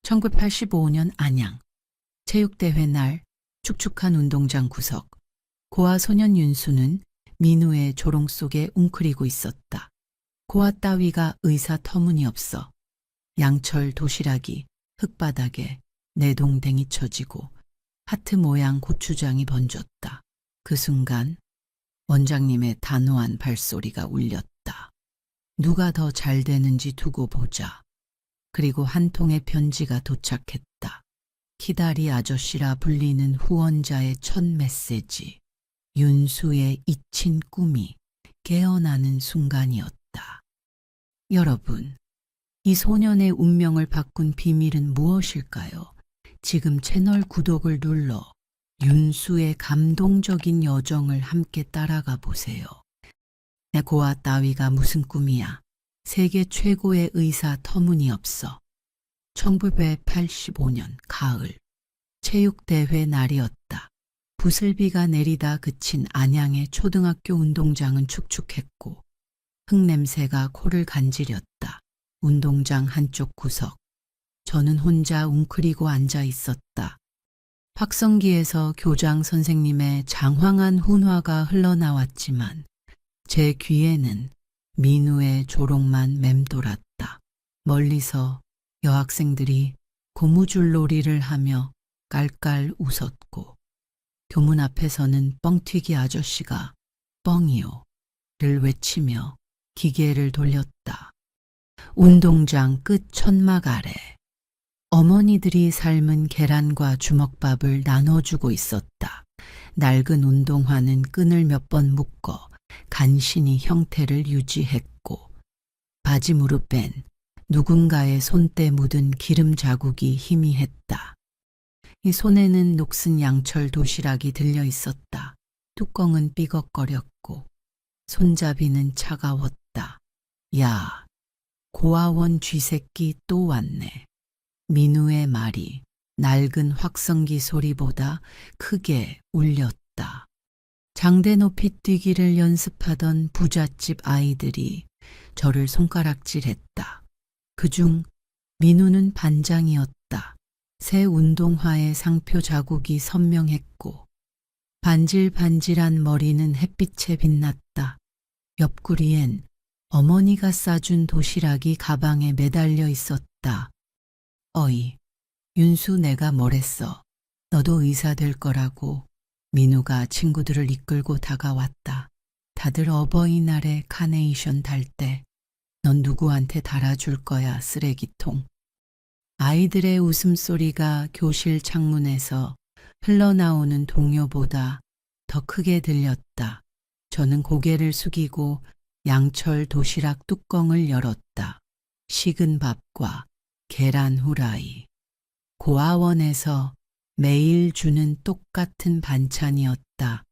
1985년 안양 체육대회 날 축축한 운동장 구석. 고아 소년 윤수는 민우의 조롱 속에 웅크리고 있었다. 고아 따위가 의사 터무니없어. 양철 도시락이 흙바닥에 내동댕이 쳐지고 하트 모양 고추장이 번졌다. 그 순간 원장님의 단호한 발소리가 울렸다. 누가 더 잘 되는지 두고 보자. 그리고 한 통의 편지가 도착했다. 키다리 아저씨라 불리는 후원자의 첫 메시지. 윤수의 잊힌 꿈이 깨어나는 순간이었다. 여러분, 이 소년의 운명을 바꾼 비밀은 무엇일까요? 지금 채널 구독을 눌러 윤수의 감동적인 여정을 함께 따라가 보세요. 내 고아 따위가 무슨 꿈이야. 세계 최고의 의사 터무니없어. 1985년 가을 체육대회 날이었다. 부슬비가 내리다 그친 안양의 초등학교 운동장은 축축했고 흙냄새가 코를 간지렸다. 운동장 한쪽 구석. 저는 혼자 웅크리고 앉아 있었다. 확성기에서 교장 선생님의 장황한 훈화가 흘러나왔지만 제 귀에는 민우의 조롱만 맴돌았다. 멀리서 여학생들이 고무줄놀이를 하며 깔깔 웃었고 교문 앞에서는 뻥튀기 아저씨가 뻥이요를 외치며 기계를 돌렸다. 운동장 끝 천막 아래 어머니들이 삶은 계란과 주먹밥을 나눠주고 있었다. 낡은 운동화는 끈을 몇 번 묶어 간신히 형태를 유지했고 바지 무릎엔 누군가의 손때 묻은 기름 자국이 희미했다. 이 손에는 녹슨 양철 도시락이 들려 있었다. 뚜껑은 삐걱거렸고 손잡이는 차가웠다. 야, 고아원 쥐새끼 또 왔네. 민우의 말이 낡은 확성기 소리보다 크게 울렸다. 장대 높이 뛰기를 연습하던 부잣집 아이들이 저를 손가락질했다. 그중 민우는 반장이었다. 새 운동화의 상표 자국이 선명했고 반질반질한 머리는 햇빛에 빛났다. 옆구리엔 어머니가 싸준 도시락이 가방에 매달려 있었다. 어이, 윤수 내가 뭐랬어. 너도 의사 될 거라고. 민우가 친구들을 이끌고 다가왔다. 다들 어버이날에 카네이션 달 때 넌 누구한테 달아줄 거야, 쓰레기통. 아이들의 웃음소리가 교실 창문에서 흘러나오는 동요보다 더 크게 들렸다. 저는 고개를 숙이고 양철 도시락 뚜껑을 열었다. 식은 밥과 계란 후라이. 고아원에서 매일 주는 똑같은 반찬이었다.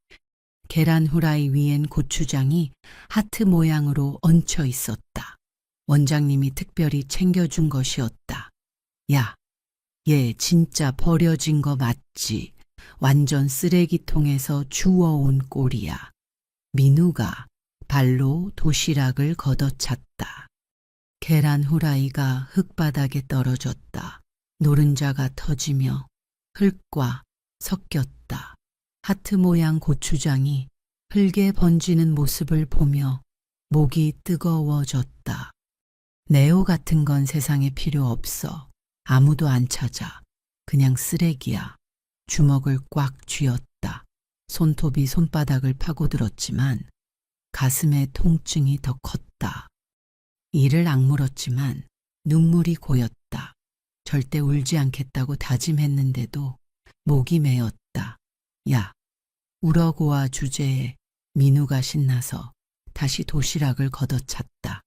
계란 후라이 위엔 고추장이 하트 모양으로 얹혀 있었다. 원장님이 특별히 챙겨준 것이었다. 야, 얘 진짜 버려진 거 맞지? 완전 쓰레기통에서 주워온 꼴이야. 민우가 발로 도시락을 걷어찼다. 계란 후라이가 흙바닥에 떨어졌다. 노른자가 터지며 흙과 섞였다. 하트 모양 고추장이 흙에 번지는 모습을 보며 목이 뜨거워졌다. 네오 같은 건 세상에 필요 없어. 아무도 안 찾아. 그냥 쓰레기야. 주먹을 꽉 쥐었다. 손톱이 손바닥을 파고들었지만 가슴의 통증이 더 컸다. 이를 악물었지만 눈물이 고였다. 절대 울지 않겠다고 다짐했는데도 목이 메었다. 야, 울어고와 주제에 민우가 신나서 다시 도시락을 걷어찼다.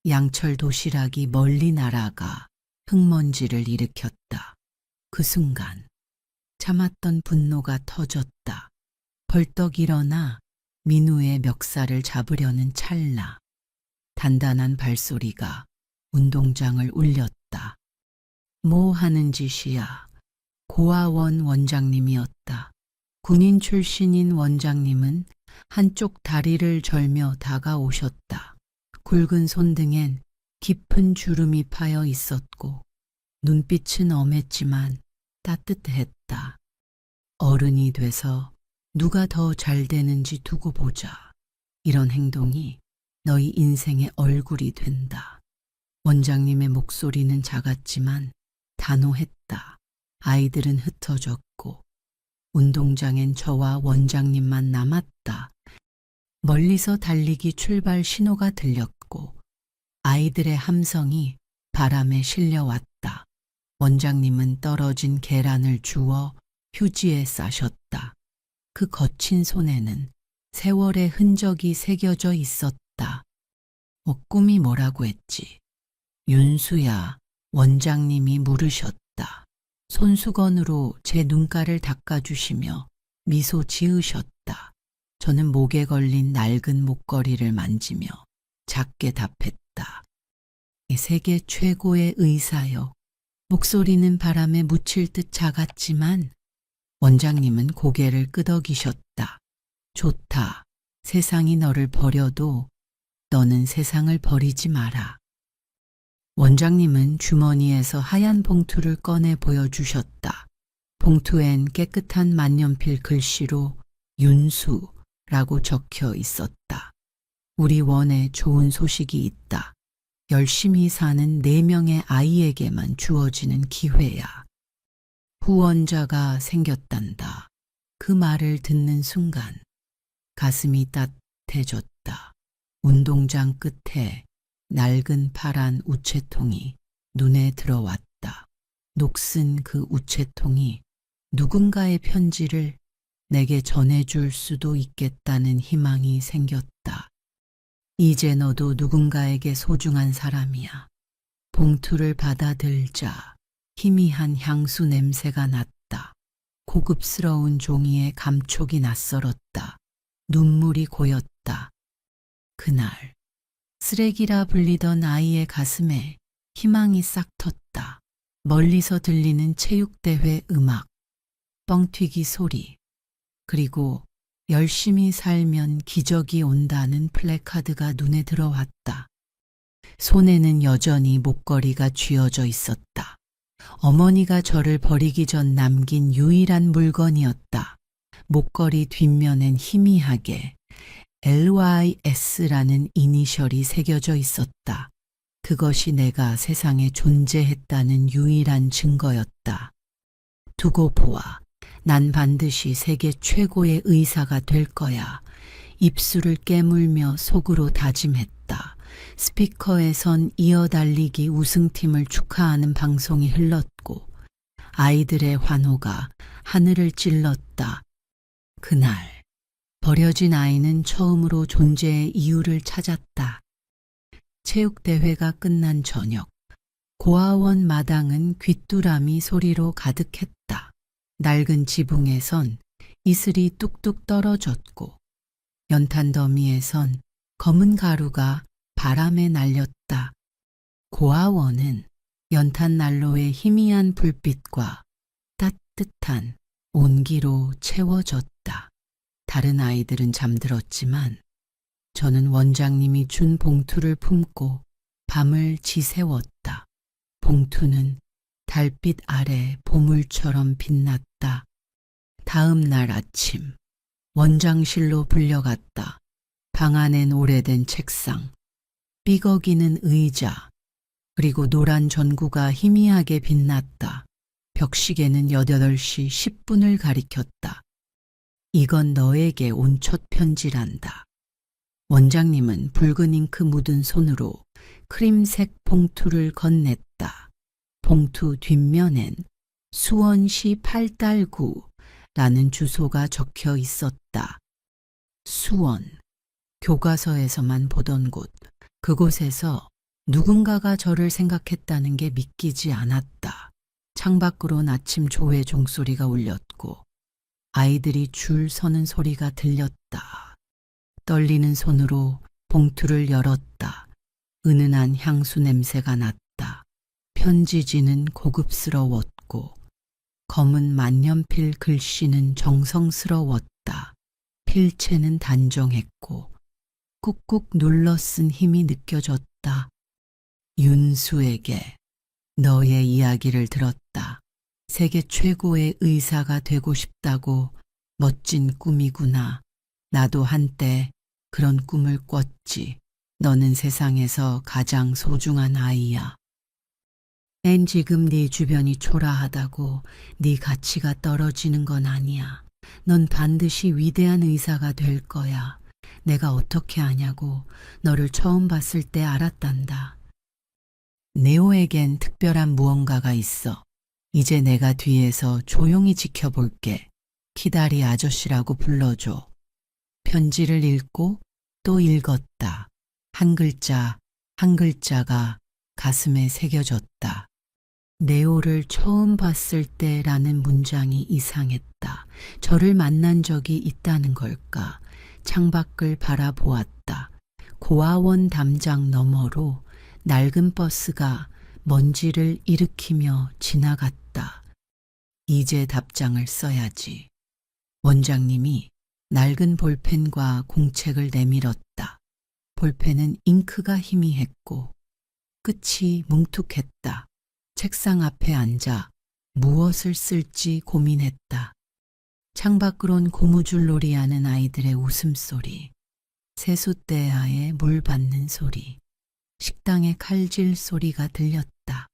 양철 도시락이 멀리 날아가 흙먼지를 일으켰다. 그 순간 참았던 분노가 터졌다. 벌떡 일어나 민우의 멱살을 잡으려는 찰나 단단한 발소리가 운동장을 울렸다. 뭐 하는 짓이야. 고아원 원장님이었다. 군인 출신인 원장님은 한쪽 다리를 절며 다가오셨다. 굵은 손등엔 깊은 주름이 파여 있었고 눈빛은 엄했지만 따뜻했다. 어른이 돼서 누가 더 잘 되는지 두고 보자. 이런 행동이 너희 인생의 얼굴이 된다. 원장님의 목소리는 작았지만 단호했다. 아이들은 흩어졌고 운동장엔 저와 원장님만 남았다. 멀리서 달리기 출발 신호가 들렸고 아이들의 함성이 바람에 실려왔다. 원장님은 떨어진 계란을 주워 휴지에 싸셨다. 그 거친 손에는 세월의 흔적이 새겨져 있었다. 꿈이 뭐라고 했지? 윤수야, 원장님이 물으셨다. 손수건으로 제 눈가를 닦아주시며 미소 지으셨다. 저는 목에 걸린 낡은 목걸이를 만지며 작게 답했다. 세계 최고의 의사여. 목소리는 바람에 묻힐 듯 작았지만 원장님은 고개를 끄덕이셨다. 좋다. 세상이 너를 버려도 너는 세상을 버리지 마라. 원장님은 주머니에서 하얀 봉투를 꺼내 보여주셨다. 봉투엔 깨끗한 만년필 글씨로 윤수라고 적혀 있었다. 우리 원에 좋은 소식이 있다. 열심히 사는 4명의 아이에게만 주어지는 기회야. 후원자가 생겼단다. 그 말을 듣는 순간 가슴이 따뜻해졌다. 운동장 끝에 낡은 파란 우체통이 눈에 들어왔다. 녹슨 그 우체통이 누군가의 편지를 내게 전해줄 수도 있겠다는 희망이 생겼다. 이제 너도 누군가에게 소중한 사람이야. 봉투를 받아들자 희미한 향수 냄새가 났다. 고급스러운 종이에 감촉이 낯설었다. 눈물이 고였다. 그날 쓰레기라 불리던 아이의 가슴에 희망이 싹 텄다. 멀리서 들리는 체육대회 음악, 뻥튀기 소리, 그리고 열심히 살면 기적이 온다는 플래카드가 눈에 들어왔다. 손에는 여전히 목걸이가 쥐어져 있었다. 어머니가 저를 버리기 전 남긴 유일한 물건이었다. 목걸이 뒷면엔 희미하게 LYS라는 이니셜이 새겨져 있었다. 그것이 내가 세상에 존재했다는 유일한 증거였다. 두고 보아. 난 반드시 세계 최고의 의사가 될 거야. 입술을 깨물며 속으로 다짐했다. 스피커에선 이어달리기 우승팀을 축하하는 방송이 흘렀고 아이들의 환호가 하늘을 찔렀다. 그날 버려진 아이는 처음으로 존재의 이유를 찾았다. 체육대회가 끝난 저녁, 고아원 마당은 귀뚜라미 소리로 가득했다. 낡은 지붕에선 이슬이 뚝뚝 떨어졌고 연탄 더미에선 검은 가루가 바람에 날렸다. 고아원은 연탄 난로의 희미한 불빛과 따뜻한 온기로 채워졌다. 다른 아이들은 잠들었지만 저는 원장님이 준 봉투를 품고 밤을 지새웠다. 봉투는 달빛 아래 보물처럼 빛났다. 다음 날 아침 원장실로 불려갔다. 방 안엔 오래된 책상, 삐걱이는 의자, 그리고 노란 전구가 희미하게 빛났다. 벽시계는 8시 10분을 가리켰다. 이건 너에게 온 첫 편지란다. 원장님은 붉은 잉크 묻은 손으로 크림색 봉투를 건넸다. 봉투 뒷면엔 수원시 8달구라는 주소가 적혀 있었다. 수원, 교과서에서만 보던 곳, 그곳에서 누군가가 저를 생각했다는 게 믿기지 않았다. 창밖으로 아침 조회 종소리가 울렸고 아이들이 줄 서는 소리가 들렸다. 떨리는 손으로 봉투를 열었다. 은은한 향수 냄새가 났다. 편지지는 고급스러웠고 검은 만년필 글씨는 정성스러웠다. 필체는 단정했고 꾹꾹 눌러 쓴 힘이 느껴졌다. 윤수에게 너의 이야기를 들었다. 세계 최고의 의사가 되고 싶다고. 멋진 꿈이구나. 나도 한때 그런 꿈을 꿨지. 너는 세상에서 가장 소중한 아이야. 앤 지금 네 주변이 초라하다고 네 가치가 떨어지는 건 아니야. 넌 반드시 위대한 의사가 될 거야. 내가 어떻게 아냐고. 너를 처음 봤을 때 알았단다. 네오에겐 특별한 무언가가 있어. 이제 내가 뒤에서 조용히 지켜볼게. 키다리 아저씨라고 불러줘. 편지를 읽고 또 읽었다. 한 글자, 한 글자가 가슴에 새겨졌다. 네오를 처음 봤을 때라는 문장이 이상했다. 저를 만난 적이 있다는 걸까? 창밖을 바라보았다. 고아원 담장 너머로 낡은 버스가 먼지를 일으키며 지나갔다. 이제 답장을 써야지. 원장님이 낡은 볼펜과 공책을 내밀었다. 볼펜은 잉크가 희미했고 끝이 뭉툭했다. 책상 앞에 앉아 무엇을 쓸지 고민했다. 창밖으론 고무줄놀이 하는 아이들의 웃음소리, 세숫대야에 물 받는 소리, 식당의 칼질 소리가 들렸다.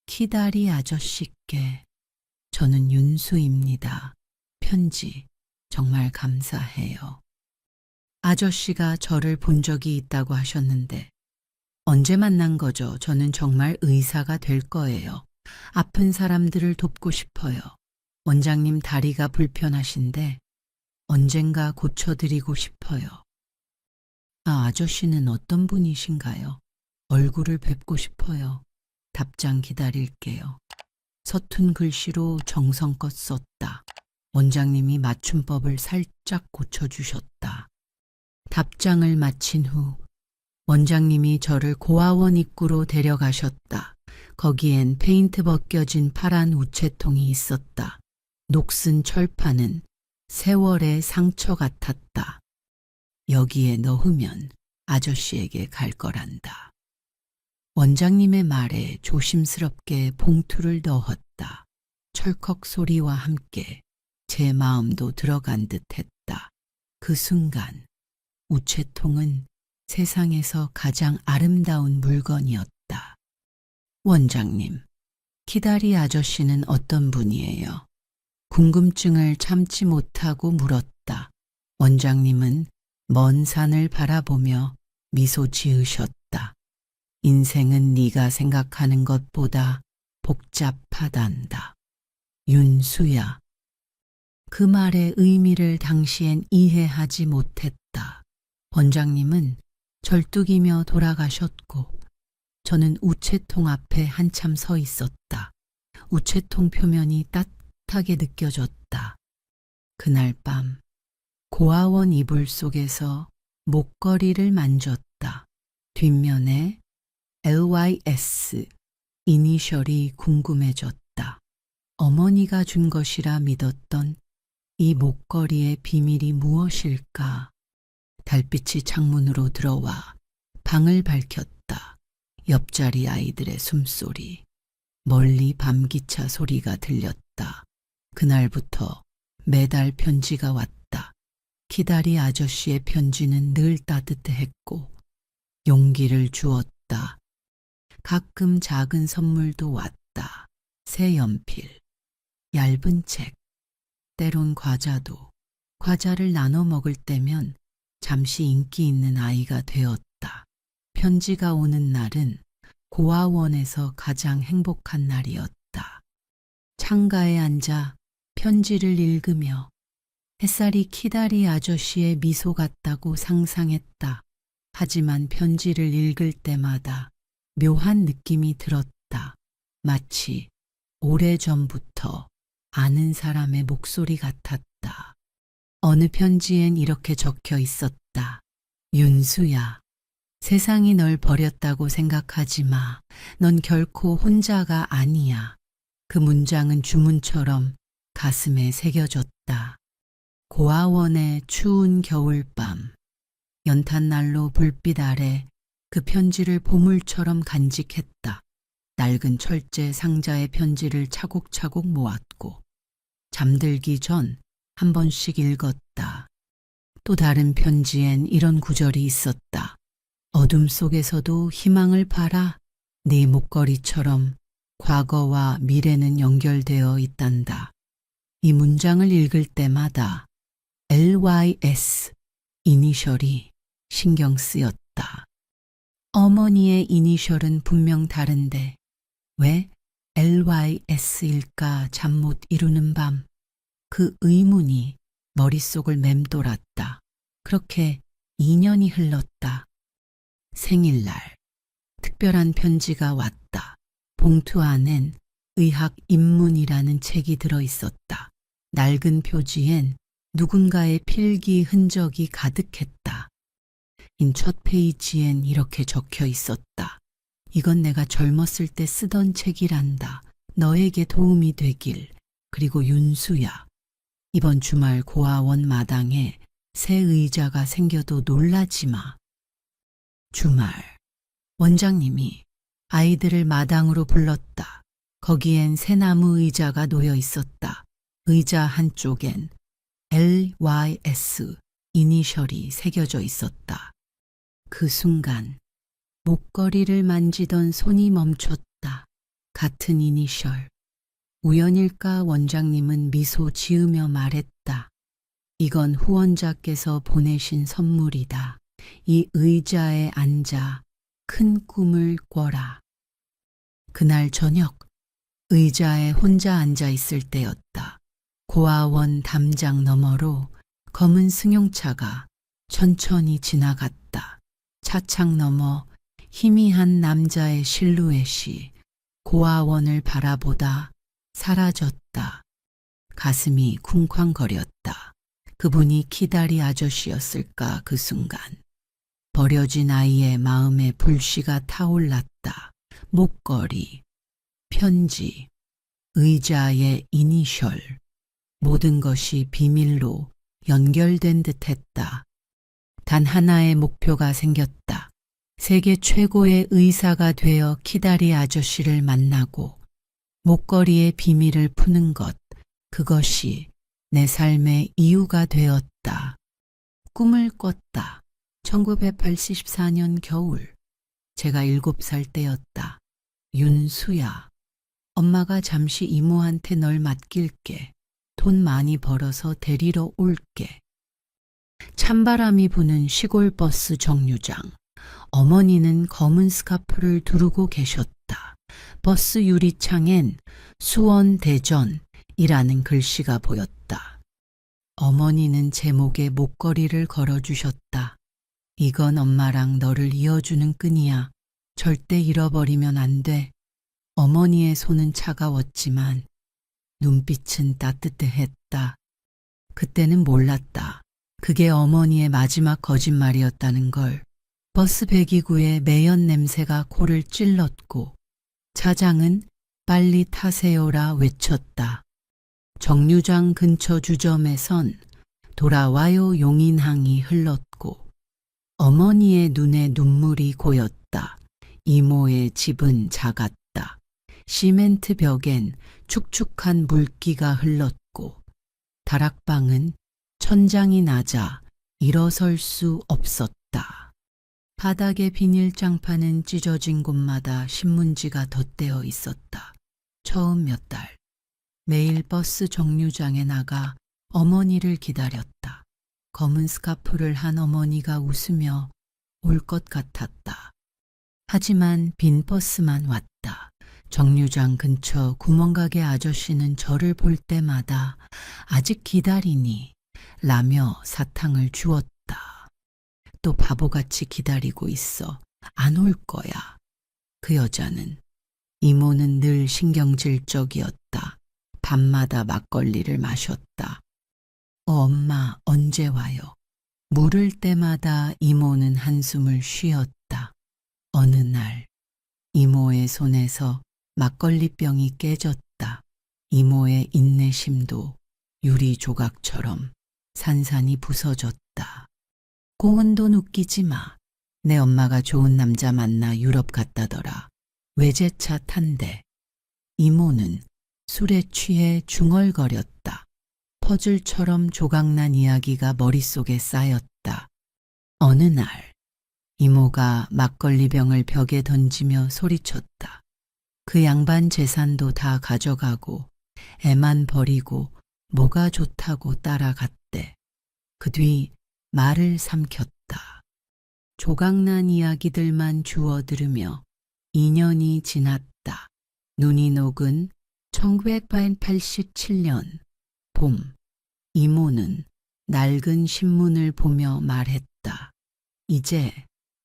키다리 아저씨께 저는 윤수입니다. 편지 정말 감사해요. 아저씨가 저를 본 적이 있다고 하셨는데 언제 만난 거죠? 저는 정말 의사가 될 거예요. 아픈 사람들을 돕고 싶어요. 원장님 다리가 불편하신데 언젠가 고쳐드리고 싶어요. 아저씨는 어떤 분이신가요? 얼굴을 뵙고 싶어요. 답장 기다릴게요. 서툰 글씨로 정성껏 썼다. 원장님이 맞춤법을 살짝 고쳐주셨다. 답장을 마친 후 원장님이 저를 고아원 입구로 데려가셨다. 거기엔 페인트 벗겨진 파란 우체통이 있었다. 녹슨 철판은 세월의 상처 같았다. 여기에 넣으면 아저씨에게 갈 거란다. 원장님의 말에 조심스럽게 봉투를 넣었다. 철컥 소리와 함께 제 마음도 들어간 듯 했다. 그 순간 우체통은 세상에서 가장 아름다운 물건이었다. 원장님, 키다리 아저씨는 어떤 분이에요? 궁금증을 참지 못하고 물었다. 원장님은 먼 산을 바라보며 미소 지으셨다. 인생은 네가 생각하는 것보다 복잡하단다. 윤수야. 그 말의 의미를 당시엔 이해하지 못했다. 원장님은 절뚝이며 돌아가셨고 저는 우체통 앞에 한참 서 있었다. 우체통 표면이 따뜻하게 느껴졌다. 그날 밤 고아원 이불 속에서 목걸이를 만졌다. 뒷면에 LYS 이니셜이 궁금해졌다. 어머니가 준 것이라 믿었던 이 목걸이의 비밀이 무엇일까? 달빛이 창문으로 들어와 방을 밝혔다. 옆자리 아이들의 숨소리, 멀리 밤기차 소리가 들렸다. 그날부터 매달 편지가 왔다. 키다리 아저씨의 편지는 늘 따뜻했고 용기를 주었다. 가끔 작은 선물도 왔다. 새 연필, 얇은 책, 때론 과자도. 과자를 나눠 먹을 때면 잠시 인기 있는 아이가 되었다. 편지가 오는 날은 고아원에서 가장 행복한 날이었다. 창가에 앉아 편지를 읽으며 햇살이 키다리 아저씨의 미소 같다고 상상했다. 하지만 편지를 읽을 때마다 묘한 느낌이 들었다. 마치 오래전부터 아는 사람의 목소리 같았다. 어느 편지엔 이렇게 적혀 있었다. 윤수야, 세상이 널 버렸다고 생각하지 마. 넌 결코 혼자가 아니야. 그 문장은 주문처럼 가슴에 새겨졌다. 고아원의 추운 겨울밤, 연탄난로 불빛 아래 그 편지를 보물처럼 간직했다. 낡은 철제 상자의 편지를 차곡차곡 모았고 잠들기 전 한 번씩 읽었다. 또 다른 편지엔 이런 구절이 있었다. 어둠 속에서도 희망을 봐라. 네 목걸이처럼 과거와 미래는 연결되어 있단다. 이 문장을 읽을 때마다 LYS 이니셜이 신경 쓰였다. 어머니의 이니셜은 분명 다른데 왜 LYS일까 잠 못 이루는 밤. 그 의문이 머릿속을 맴돌았다. 그렇게 2년이 흘렀다. 생일날 특별한 편지가 왔다. 봉투 안엔 의학 입문이라는 책이 들어있었다. 낡은 표지엔 누군가의 필기 흔적이 가득했다. 첫 페이지엔 이렇게 적혀 있었다. 이건 내가 젊었을 때 쓰던 책이란다. 너에게 도움이 되길. 그리고 윤수야. 이번 주말 고아원 마당에 새 의자가 생겨도 놀라지 마. 주말. 원장님이 아이들을 마당으로 불렀다. 거기엔 새 나무 의자가 놓여 있었다. 의자 한쪽엔 LYS 이니셜이 새겨져 있었다. 그 순간 목걸이를 만지던 손이 멈췄다. 같은 이니셜. 우연일까 원장님은 미소 지으며 말했다. 이건 후원자께서 보내신 선물이다. 이 의자에 앉아 큰 꿈을 꿔라. 그날 저녁 의자에 혼자 앉아 있을 때였다. 고아원 담장 너머로 검은 승용차가 천천히 지나갔다. 차창 너머 희미한 남자의 실루엣이 고아원을 바라보다 사라졌다. 가슴이 쿵쾅거렸다. 그분이 키다리 아저씨였을까 그 순간. 버려진 아이의 마음에 불씨가 타올랐다. 목걸이, 편지, 의자의 이니셜, 모든 것이 비밀로 연결된 듯했다. 단 하나의 목표가 생겼다. 세계 최고의 의사가 되어 키다리 아저씨를 만나고 목걸이의 비밀을 푸는 것, 그것이 내 삶의 이유가 되었다. 꿈을 꿨다. 1984년 겨울, 제가 7살 때였다. 윤수야, 엄마가 잠시 이모한테 널 맡길게. 돈 많이 벌어서 데리러 올게. 찬바람이 부는 시골 버스 정류장. 어머니는 검은 스카프를 두르고 계셨다. 버스 유리창엔 수원 대전이라는 글씨가 보였다. 어머니는 제 목에 목걸이를 걸어주셨다. 이건 엄마랑 너를 이어주는 끈이야. 절대 잃어버리면 안 돼. 어머니의 손은 차가웠지만 눈빛은 따뜻했다. 그때는 몰랐다. 그게 어머니의 마지막 거짓말이었다는 걸. 버스 배기구에 매연 냄새가 코를 찔렀고 차장은 빨리 타세요라 외쳤다. 정류장 근처 주점에선 돌아와요 용인항이 흘렀고 어머니의 눈에 눈물이 고였다. 이모의 집은 작았다. 시멘트 벽엔 축축한 물기가 흘렀고 다락방은 천장이 낮아 일어설 수 없었다. 바닥의 비닐장판은 찢어진 곳마다 신문지가 덧대어 있었다. 처음 몇 달, 매일 버스 정류장에 나가 어머니를 기다렸다. 검은 스카프를 한 어머니가 웃으며 올 것 같았다. 하지만 빈 버스만 왔다. 정류장 근처 구멍가게 아저씨는 저를 볼 때마다 아직 기다리니 라며 사탕을 주었다. 또 바보같이 기다리고 있어. 안 올 거야. 그 여자는. 이모는 늘 신경질적이었다. 밤마다 막걸리를 마셨다. 엄마 언제 와요? 물을 때마다 이모는 한숨을 쉬었다. 어느 날 이모의 손에서 막걸리병이 깨졌다. 이모의 인내심도 유리 조각처럼 산산이 부서졌다. 고운 돈 웃기지 마. 내 엄마가 좋은 남자 만나 유럽 갔다더라. 외제차 탄대. 이모는 술에 취해 중얼거렸다. 퍼즐처럼 조각난 이야기가 머릿속에 쌓였다. 어느 날 이모가 막걸리병을 벽에 던지며 소리쳤다. 그 양반 재산도 다 가져가고 애만 버리고 뭐가 좋다고 따라갔대. 그 뒤 말을 삼켰다. 조각난 이야기들만 주워 들으며 2년이 지났다. 눈이 녹은 1987년 봄, 이모는 낡은 신문을 보며 말했다. 이제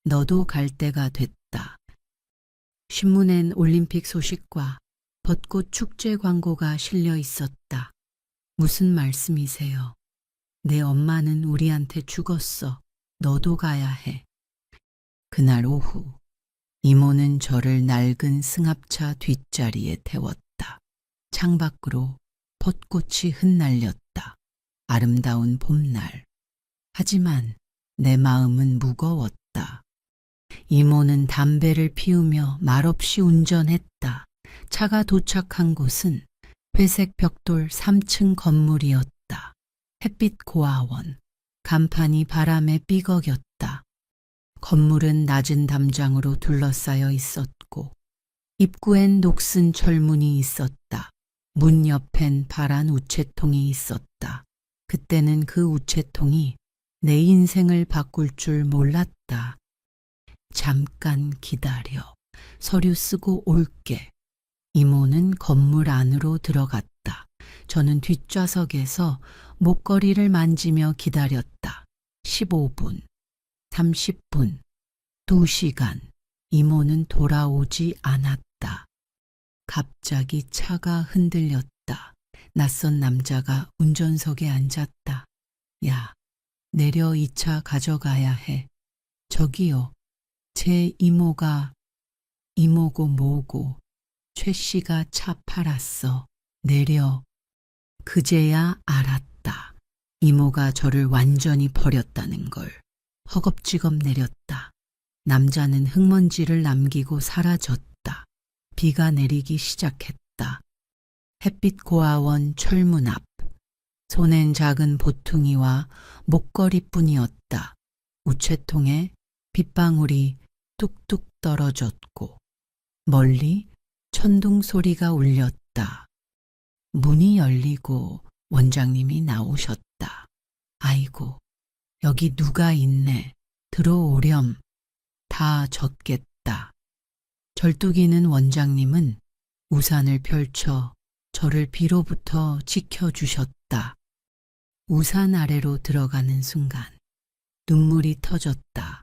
너도 갈 때가 됐다. 신문엔 올림픽 소식과 벚꽃 축제 광고가 실려 있었다. 무슨 말씀이세요? 내 엄마는 우리한테 죽었어. 너도 가야 해. 그날 오후 이모는 저를 낡은 승합차 뒷자리에 태웠다. 창밖으로 벚꽃이 흩날렸다. 아름다운 봄날. 하지만 내 마음은 무거웠다. 이모는 담배를 피우며 말없이 운전했다. 차가 도착한 곳은 회색 벽돌 3층 건물이었다. 햇빛 고아원. 간판이 바람에 삐걱였다. 건물은 낮은 담장으로 둘러싸여 있었고 입구엔 녹슨 철문이 있었다. 문 옆엔 파란 우체통이 있었다. 그때는 그 우체통이 내 인생을 바꿀 줄 몰랐다. 잠깐 기다려. 서류 쓰고 올게. 이모는 건물 안으로 들어갔다. 저는 뒷좌석에서 목걸이를 만지며 기다렸다. 15분, 30분, 2시간. 이모는 돌아오지 않았다. 갑자기 차가 흔들렸다. 낯선 남자가 운전석에 앉았다. 야, 내려 이 차 가져가야 해. 저기요, 제 이모고 뭐고 최 씨가 차 팔았어. 내려. 그제야 알았다. 이모가 저를 완전히 버렸다는 걸. 허겁지겁 내렸다. 남자는 흙먼지를 남기고 사라졌다. 비가 내리기 시작했다. 햇빛 고아원 철문 앞. 손엔 작은 보퉁이와 목걸이뿐이었다. 우체통에 빗방울이 뚝뚝 떨어졌고 멀리 천둥 소리가 울렸다. 문이 열리고 원장님이 나오셨다. 아이고, 여기 누가 있네. 들어오렴. 다 젖겠다. 절뚝이는 원장님은 우산을 펼쳐 저를 비로부터 지켜주셨다. 우산 아래로 들어가는 순간 눈물이 터졌다.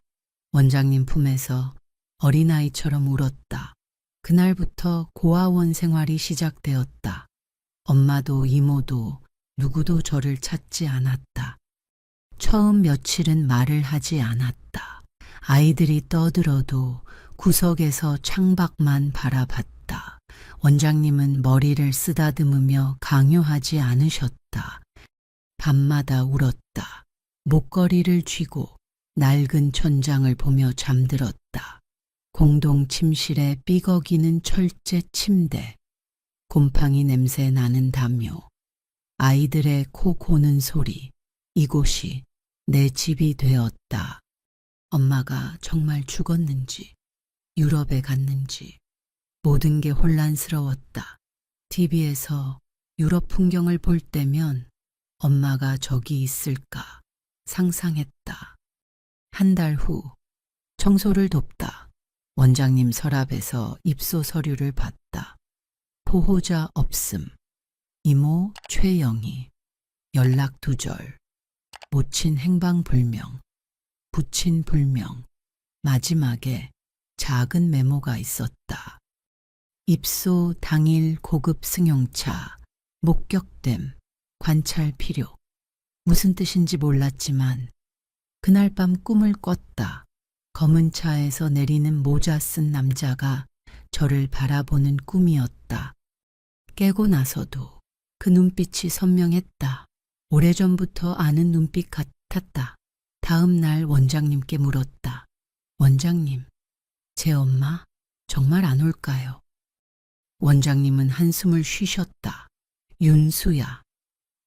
원장님 품에서 어린아이처럼 울었다. 그날부터 고아원 생활이 시작되었다. 엄마도 이모도 누구도 저를 찾지 않았다. 처음 며칠은 말을 하지 않았다. 아이들이 떠들어도 구석에서 창밖만 바라봤다. 원장님은 머리를 쓰다듬으며 강요하지 않으셨다. 밤마다 울었다. 목걸이를 쥐고 낡은 천장을 보며 잠들었다. 공동 침실에 삐걱이는 철제 침대, 곰팡이 냄새 나는 담요, 아이들의 코 고는 소리, 이곳이 내 집이 되었다. 엄마가 정말 죽었는지, 유럽에 갔는지, 모든 게 혼란스러웠다. TV에서 유럽 풍경을 볼 때면 엄마가 저기 있을까 상상했다. 한 달 후 청소를 돕다. 원장님 서랍에서 입소 서류를 봤다. 보호자 없음. 이모 최영희. 연락 두절. 모친 행방불명. 부친 불명. 마지막에 작은 메모가 있었다. 입소 당일 고급 승용차. 목격됨. 관찰 필요. 무슨 뜻인지 몰랐지만 그날 밤 꿈을 꿨다. 검은 차에서 내리는 모자 쓴 남자가 저를 바라보는 꿈이었다. 깨고 나서도 그 눈빛이 선명했다. 오래전부터 아는 눈빛 같았다. 다음 날 원장님께 물었다. 원장님, 제 엄마 정말 안 올까요? 원장님은 한숨을 쉬셨다. 윤수야,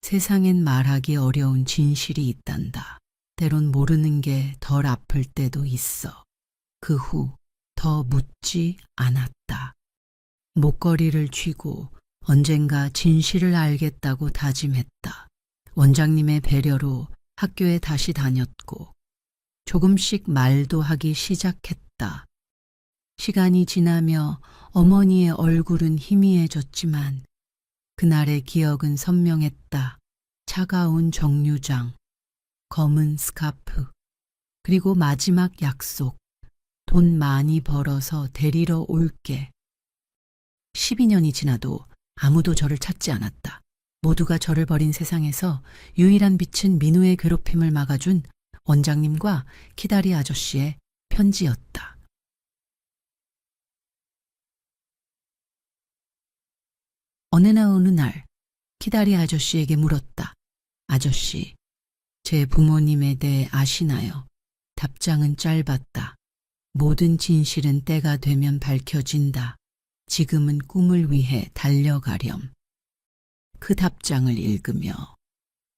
세상엔 말하기 어려운 진실이 있단다. 때론 모르는 게 덜 아플 때도 있어. 그 후 더 묻지 않았다. 목걸이를 쥐고 언젠가 진실을 알겠다고 다짐했다. 원장님의 배려로 학교에 다시 다녔고 조금씩 말도 하기 시작했다. 시간이 지나며 어머니의 얼굴은 희미해졌지만 그날의 기억은 선명했다. 차가운 정류장, 검은 스카프, 그리고 마지막 약속. 돈 많이 벌어서 데리러 올게. 12년이 지나도 아무도 저를 찾지 않았다. 모두가 저를 버린 세상에서 유일한 빛은 민우의 괴롭힘을 막아준 원장님과 키다리 아저씨의 편지였다. 어느 날 키다리 아저씨에게 물었다. 아저씨, 제 부모님에 대해 아시나요? 답장은 짧았다. 모든 진실은 때가 되면 밝혀진다. 지금은 꿈을 위해 달려가렴. 그 답장을 읽으며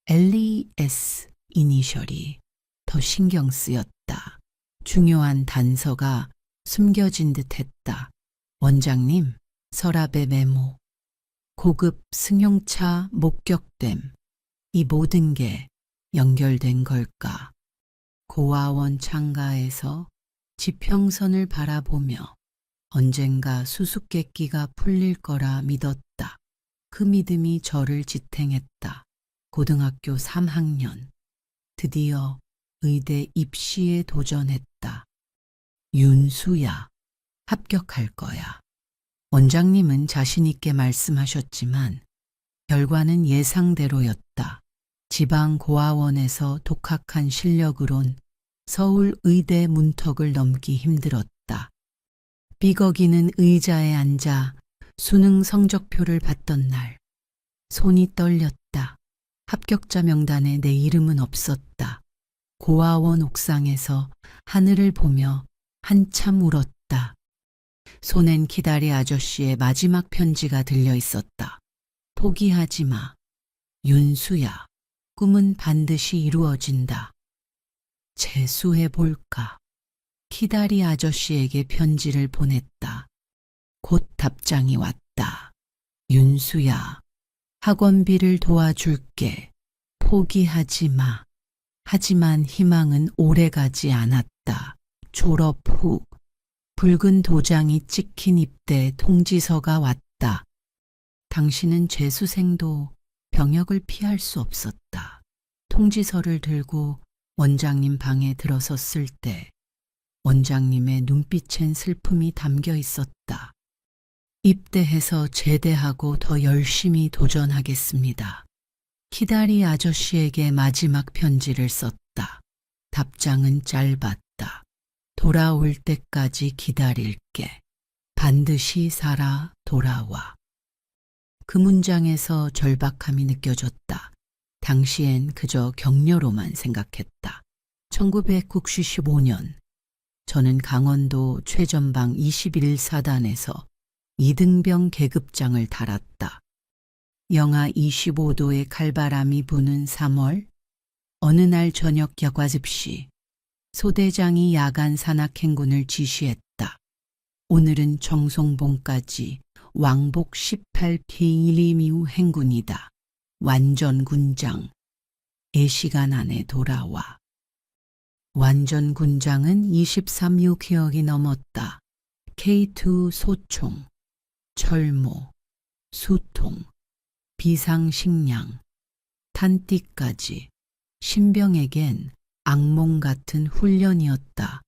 엘리 S 이니셜이 더 신경 쓰였다. 중요한 단서가 숨겨진 듯 했다. 원장님, 서랍의 메모. 고급 승용차 목격됨. 이 모든 게 연결된 걸까? 고아원 창가에서 지평선을 바라보며 언젠가 수수께끼가 풀릴 거라 믿었다. 그 믿음이 저를 지탱했다. 고등학교 3학년. 드디어 의대 입시에 도전했다. 윤수야, 합격할 거야. 원장님은 자신 있게 말씀하셨지만 결과는 예상대로였다. 지방 고아원에서 독학한 실력으론 서울 의대 문턱을 넘기 힘들었다. 삐걱이는 의자에 앉아 수능 성적표를 봤던 날, 손이 떨렸다. 합격자 명단에 내 이름은 없었다. 고아원 옥상에서 하늘을 보며 한참 울었다. 손엔 키다리 아저씨의 마지막 편지가 들려 있었다. 포기하지 마. 윤수야, 꿈은 반드시 이루어진다. 재수해볼까? 키다리 아저씨에게 편지를 보냈다. 곧 답장이 왔다. 윤수야, 학원비를 도와줄게. 포기하지 마. 하지만 희망은 오래가지 않았다. 졸업 후 붉은 도장이 찍힌 입대 통지서가 왔다. 당신은 재수생도 병역을 피할 수 없었다. 통지서를 들고 원장님 방에 들어섰을 때 원장님의 눈빛엔 슬픔이 담겨 있었다. 입대해서 제대하고 더 열심히 도전하겠습니다. 키다리 아저씨에게 마지막 편지를 썼다. 답장은 짧았다. 돌아올 때까지 기다릴게. 반드시 살아 돌아와. 그 문장에서 절박함이 느껴졌다. 당시엔 그저 격려로만 생각했다. 1995년 저는 강원도 최전방 21사단에서 이등병 계급장을 달았다. 영하 25도의 칼바람이 부는 3월, 어느 날 저녁 여과습시 소대장이 야간 산악행군을 지시했다. 오늘은 정송봉까지 왕복 18km 행군이다. 완전 군장. 4시간 안에 돌아와. 완전 군장은 23,600이 넘었다. K2 소총, 철모, 수통, 비상식량, 탄띠까지 신병에겐 악몽 같은 훈련이었다.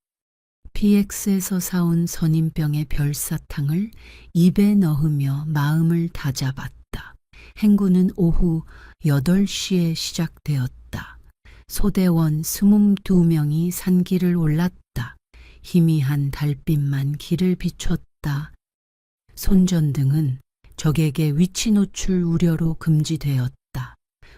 PX에서 사온 선임병의 별사탕을 입에 넣으며 마음을 다잡았다. 행군은 오후 8시에 시작되었다. 소대원 22명이 산길을 올랐다. 희미한 달빛만 길을 비췄다. 손전등은 적에게 위치 노출 우려로 금지되었다.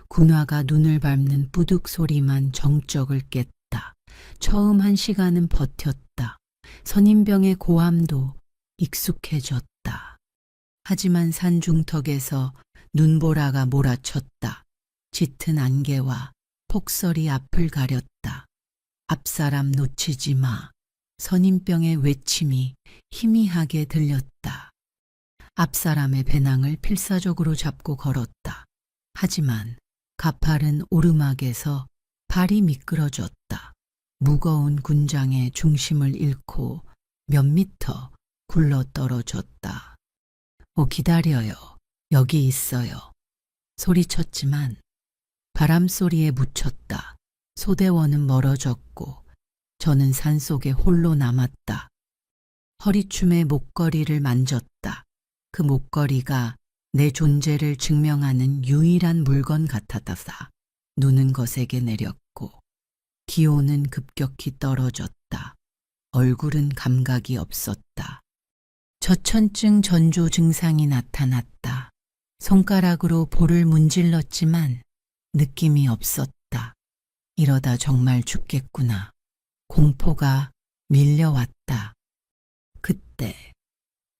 군화가 눈을 밟는 뿌둑 소리만 정적을 깼다. 처음 1시간은 버텼다. 선임병의 고함도 익숙해졌다. 하지만 산중턱에서 눈보라가 몰아쳤다. 짙은 안개와 폭설이 앞을 가렸다. 앞사람 놓치지 마. 선임병의 외침이 희미하게 들렸다. 앞사람의 배낭을 필사적으로 잡고 걸었다. 하지만 가파른 오르막에서 발이 미끄러졌다. 무거운 군장의 중심을 잃고 몇 미터 굴러 떨어졌다. 기다려요. 여기 있어요. 소리쳤지만 바람소리에 묻혔다. 소대원은 멀어졌고 저는 산속에 홀로 남았다. 허리춤의 목걸이를 만졌다. 그 목걸이가 내 존재를 증명하는 유일한 물건 같았다. 눈은 거세게 내렸고 기온은 급격히 떨어졌다. 얼굴은 감각이 없었다. 저천증 전조 증상이 나타났다. 손가락으로 볼을 문질렀지만 느낌이 없었다. 이러다 정말 죽겠구나. 공포가 밀려왔다. 그때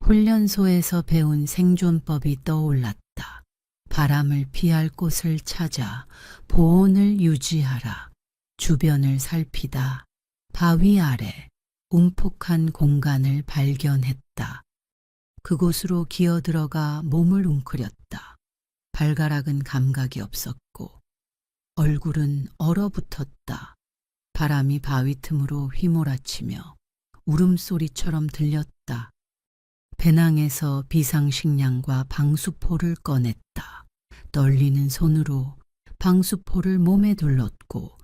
훈련소에서 배운 생존법이 떠올랐다. 바람을 피할 곳을 찾아 보온을 유지하라. 주변을 살피다. 바위 아래 움푹한 공간을 발견했다. 그곳으로 기어들어가 몸을 웅크렸다. 발가락은 감각이 없었고 얼굴은 얼어붙었다. 바람이 바위 틈으로 휘몰아치며 울음소리처럼 들렸다. 배낭에서 비상식량과 방수포를 꺼냈다. 떨리는 손으로 방수포를 몸에 둘렀고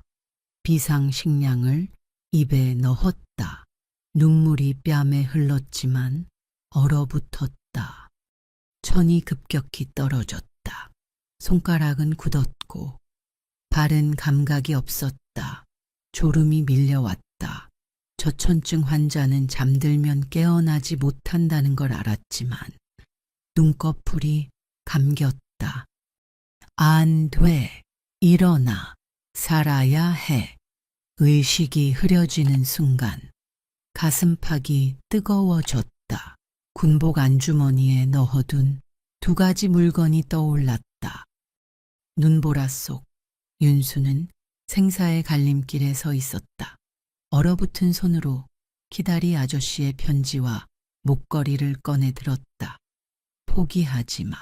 비상식량을 입에 넣었다. 눈물이 뺨에 흘렀지만 얼어붙었다. 천이 급격히 떨어졌다. 손가락은 굳었고 발은 감각이 없었다. 졸음이 밀려왔다. 저천증 환자는 잠들면 깨어나지 못한다는 걸 알았지만 눈꺼풀이 감겼다. 안 돼. 일어나. 살아야 해. 의식이 흐려지는 순간 가슴팍이 뜨거워졌다. 군복 안주머니에 넣어둔 2가지 물건이 떠올랐다. 눈보라 속 윤수는 생사의 갈림길에 서 있었다. 얼어붙은 손으로 키다리 아저씨의 편지와 목걸이를 꺼내 들었다. 포기하지 마.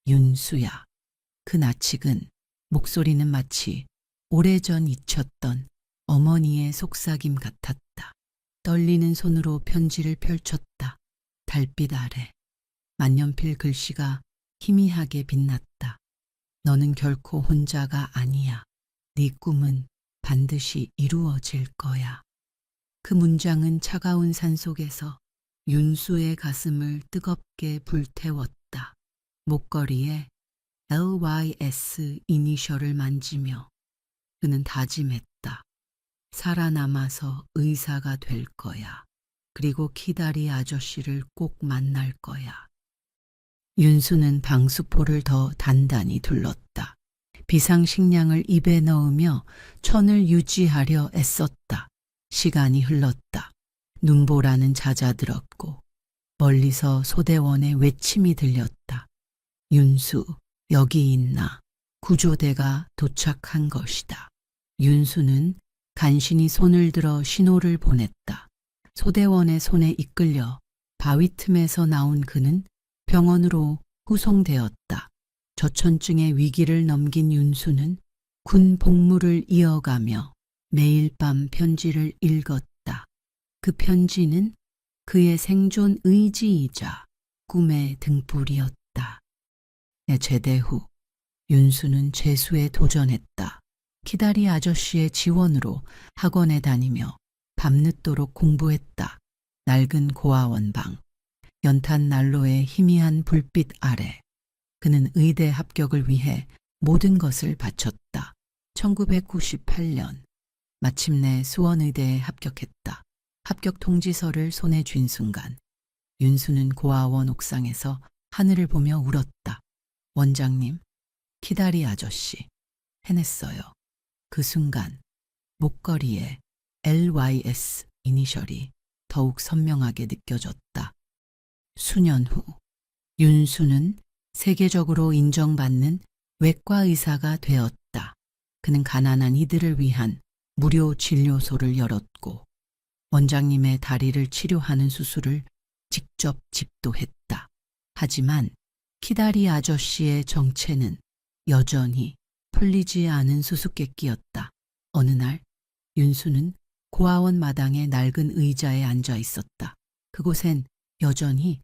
윤수야. 그 나측은 목소리는 마치 오래전 잊혔던 어머니의 속삭임 같았다. 떨리는 손으로 편지를 펼쳤다. 달빛 아래 만년필 글씨가 희미하게 빛났다. 너는 결코 혼자가 아니야. 네 꿈은 반드시 이루어질 거야. 그 문장은 차가운 산속에서 윤수의 가슴을 뜨겁게 불태웠다. 목걸이에 LYS 이니셜을 만지며 그는 다짐했다. 살아남아서 의사가 될 거야. 그리고 키다리 아저씨를 꼭 만날 거야. 윤수는 방수포를 더 단단히 둘렀다. 비상식량을 입에 넣으며 천을 유지하려 애썼다. 시간이 흘렀다. 눈보라는 잦아들었고 멀리서 소대원의 외침이 들렸다. 윤수, 여기 있나? 구조대가 도착한 것이다. 윤수는 간신히 손을 들어 신호를 보냈다. 소대원의 손에 이끌려 바위 틈에서 나온 그는 병원으로 후송되었다. 저천증의 위기를 넘긴 윤수는 군 복무를 이어가며 매일 밤 편지를 읽었다. 그 편지는 그의 생존 의지이자 꿈의 등불이었다. 제대 후 윤수는 재수에 도전했다. 키다리 아저씨의 지원으로 학원에 다니며 밤늦도록 공부했다. 낡은 고아원방, 연탄 난로의 희미한 불빛 아래 그는 의대 합격을 위해 모든 것을 바쳤다. 1998년 마침내 수원의대에 합격했다. 합격 통지서를 손에 쥔 순간 윤수는 고아원 옥상에서 하늘을 보며 울었다. 원장님, 키다리 아저씨, 해냈어요. 그 순간 목걸이에 LYS 이니셜이 더욱 선명하게 느껴졌다. 수년 후 윤수는 세계적으로 인정받는 외과 의사가 되었다. 그는 가난한 이들을 위한 무료 진료소를 열었고 원장님의 다리를 치료하는 수술을 직접 집도했다. 하지만 키다리 아저씨의 정체는 여전히 풀리지 않은 수수께끼였다. 어느 날 윤수는 고아원 마당의 낡은 의자에 앉아 있었다. 그곳엔 여전히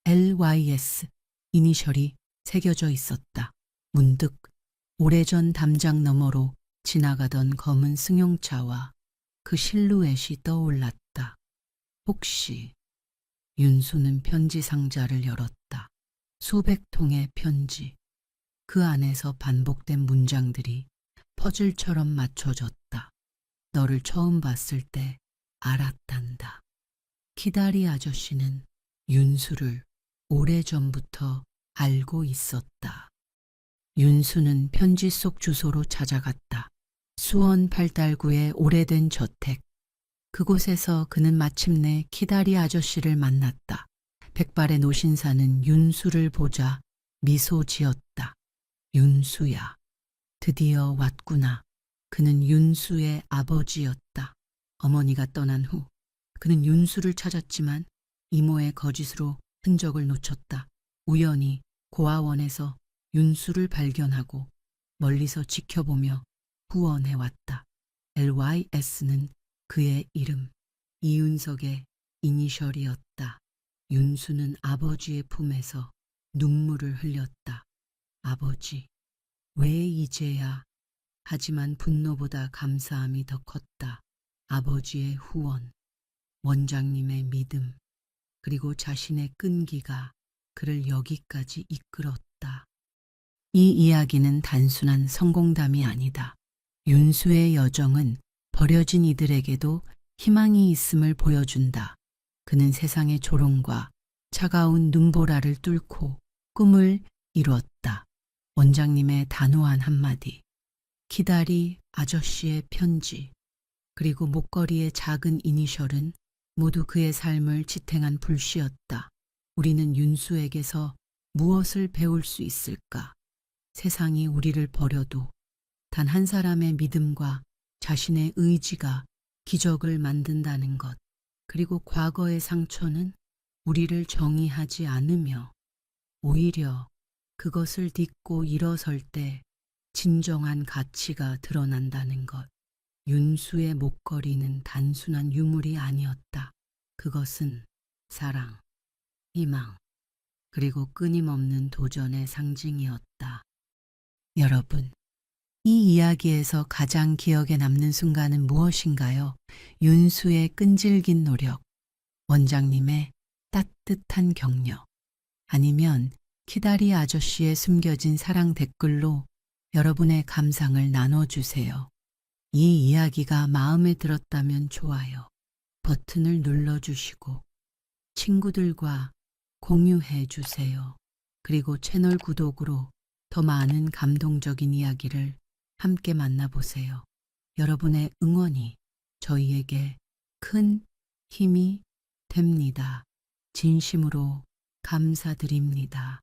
LYS 이니셜이 새겨져 있었다. 문득 오래전 담장 너머로 지나가던 검은 승용차와 그 실루엣이 떠올랐다. 혹시 윤수는 편지 상자를 열었다. 수백 통의 편지. 그 안에서 반복된 문장들이 퍼즐처럼 맞춰졌다. 너를 처음 봤을 때 알았단다. 키다리 아저씨는 윤수를 오래전부터 알고 있었다. 윤수는 편지 속 주소로 찾아갔다. 수원 팔달구의 오래된 저택. 그곳에서 그는 마침내 키다리 아저씨를 만났다. 백발의 노신사는 윤수를 보자 미소 지었다. 윤수야, 드디어 왔구나. 그는 윤수의 아버지였다. 어머니가 떠난 후 그는 윤수를 찾았지만 이모의 거짓으로 흔적을 놓쳤다. 우연히 고아원에서 윤수를 발견하고 멀리서 지켜보며 후원해왔다. LYS는 그의 이름, 이윤석의 이니셜이었다. 윤수는 아버지의 품에서 눈물을 흘렸다. 아버지, 왜 이제야? 하지만 분노보다 감사함이 더 컸다. 아버지의 후원, 원장님의 믿음, 그리고 자신의 끈기가 그를 여기까지 이끌었다. 이 이야기는 단순한 성공담이 아니다. 윤수의 여정은 버려진 이들에게도 희망이 있음을 보여준다. 그는 세상의 조롱과 차가운 눈보라를 뚫고 꿈을 이루었다. 원장님의 단호한 한마디, 키다리 아저씨의 편지, 그리고 목걸이의 작은 이니셜은 모두 그의 삶을 지탱한 불씨였다. 우리는 윤수에게서 무엇을 배울 수 있을까? 세상이 우리를 버려도 단 한 사람의 믿음과 자신의 의지가 기적을 만든다는 것. 그리고 과거의 상처는 우리를 정의하지 않으며 오히려 그것을 딛고 일어설 때 진정한 가치가 드러난다는 것. 윤수의 목걸이는 단순한 유물이 아니었다. 그것은 사랑, 희망, 그리고 끊임없는 도전의 상징이었다. 여러분, 이 이야기에서 가장 기억에 남는 순간은 무엇인가요? 윤수의 끈질긴 노력, 원장님의 따뜻한 격려, 아니면 키다리 아저씨의 숨겨진 사랑 댓글로 여러분의 감상을 나눠주세요. 이 이야기가 마음에 들었다면 좋아요 버튼을 눌러주시고 친구들과 공유해 주세요. 그리고 채널 구독으로 더 많은 감동적인 이야기를 함께 만나보세요. 여러분의 응원이 저희에게 큰 힘이 됩니다. 진심으로 감사드립니다.